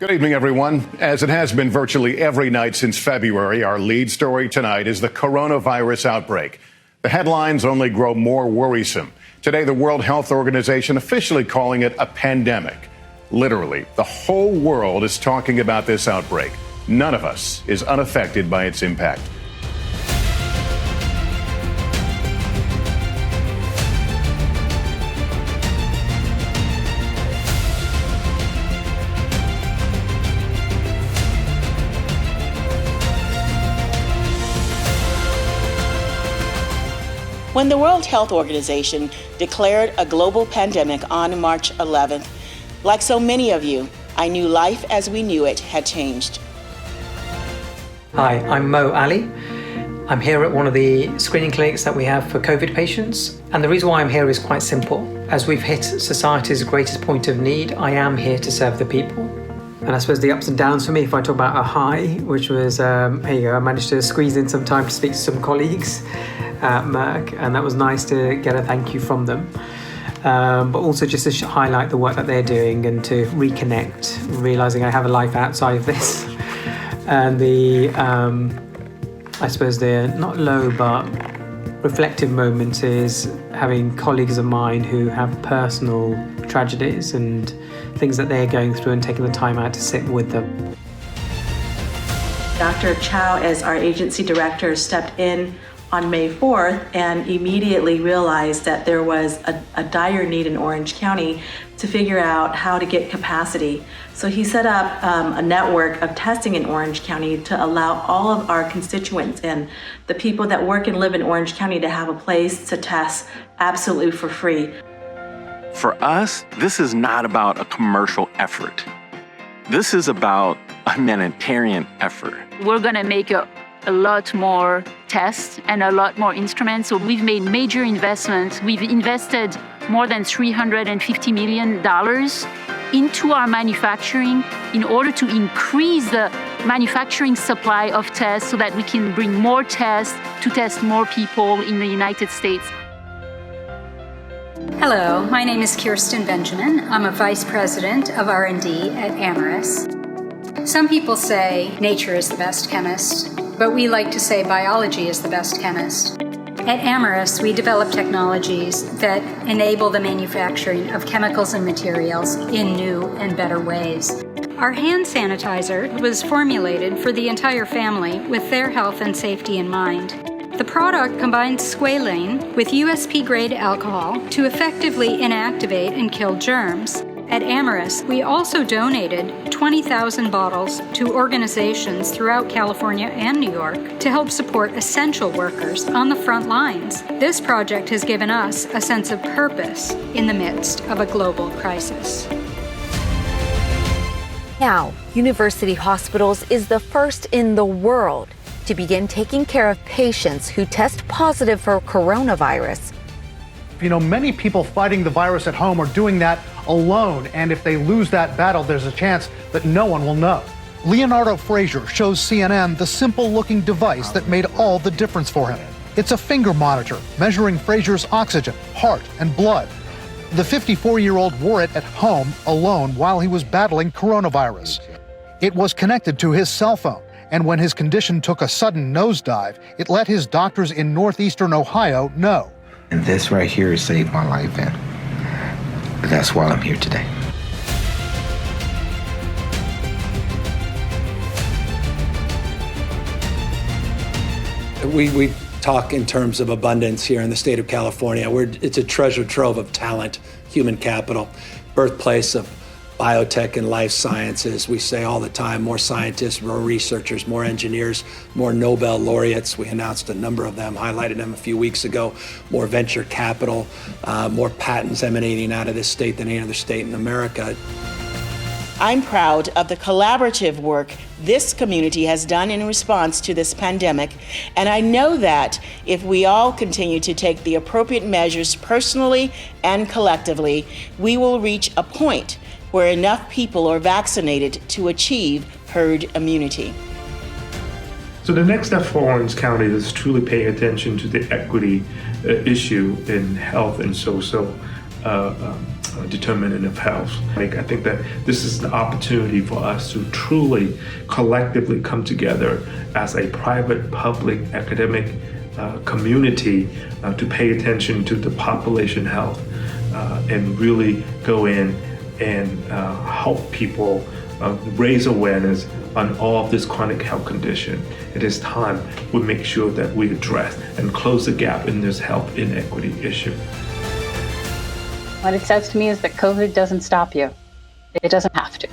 Good evening, everyone. As it has been virtually every night since February, our lead story tonight is the coronavirus outbreak. The headlines only grow more worrisome. Today, the World Health Organization officially calling it a pandemic. Literally, the whole world is talking about this outbreak. None of us is unaffected by its impact. When the World Health Organization declared a global pandemic on March 11th, like so many of you, I knew life as we knew it had changed. Hi, I'm Mo Ali. I'm here at one of the screening clinics that we have for COVID patients. And the reason why I'm here is quite simple. As we've hit society's greatest point of need, I am here to serve the people. And I suppose the ups and downs for me, if I talk about a high, which was, I managed to squeeze in some time to speak to some colleagues at Merck, and that was nice to get a thank you from them. But also just to highlight the work that they're doing and to reconnect, realizing I have a life outside of this. And I suppose the not low but reflective moment is having colleagues of mine who have personal tragedies and things that they're going through and taking the time out to sit with them. Dr. Chow, as our agency director, stepped in on May 4th and immediately realized that there was a dire need in Orange County to figure out how to get capacity. So he set up a network of testing in Orange County to allow all of our constituents and the people that work and live in Orange County to have a place to test absolutely for free. For us, this is not about a commercial effort. This is about a humanitarian effort. We're going to make a lot more tests and a lot more instruments. So we've made major investments. We've invested more than $350 million into our manufacturing in order to increase the manufacturing supply of tests so that we can bring more tests to test more people in the United States. Hello, my name is Kirsten Benjamin. I'm a Vice President of R&D at Amyris. Some people say nature is the best chemist, but we like to say biology is the best chemist. At Amyris, we develop technologies that enable the manufacturing of chemicals and materials in new and better ways. Our hand sanitizer was formulated for the entire family with their health and safety in mind. The product combines squalane with USP-grade alcohol to effectively inactivate and kill germs. At Amyris, we also donated 20,000 bottles to organizations throughout California and New York to help support essential workers on the front lines. This project has given us a sense of purpose in the midst of a global crisis. Now, University Hospitals is the first in the world to begin taking care of patients who test positive for coronavirus. You know, many people fighting the virus at home are doing that alone, and if they lose that battle, there's a chance that no one will know. Leonardo Frazier shows CNN the simple-looking device that made all the difference for him. It's a finger monitor measuring Frazier's oxygen, heart, and blood. The 54-year-old wore it at home alone while he was battling coronavirus. It was connected to his cell phone, and when his condition took a sudden nosedive, it let his doctors in northeastern Ohio know. And this right here saved my life, and that's why I'm here today. We talk in terms of abundance here in the state of California. It's a treasure trove of talent, human capital, birthplace of biotech and life sciences. We say all the time, more scientists, more researchers, more engineers, more Nobel laureates. We announced a number of them, highlighted them a few weeks ago. More venture capital, more patents emanating out of this state than any other state in America. I'm proud of the collaborative work this community has done in response to this pandemic, and I know that if we all continue to take the appropriate measures personally and collectively, we will reach a point where enough people are vaccinated to achieve herd immunity. So the next step for Orange County is truly paying attention to the equity issue in health and social determinant of health. I think that this is an opportunity for us to truly collectively come together as a private, public, academic community to pay attention to the population health and really go in and help people raise awareness on all of this chronic health condition. It is time we make sure that we address and close the gap in this health inequity issue. What it says to me is that COVID doesn't stop you. It doesn't have to.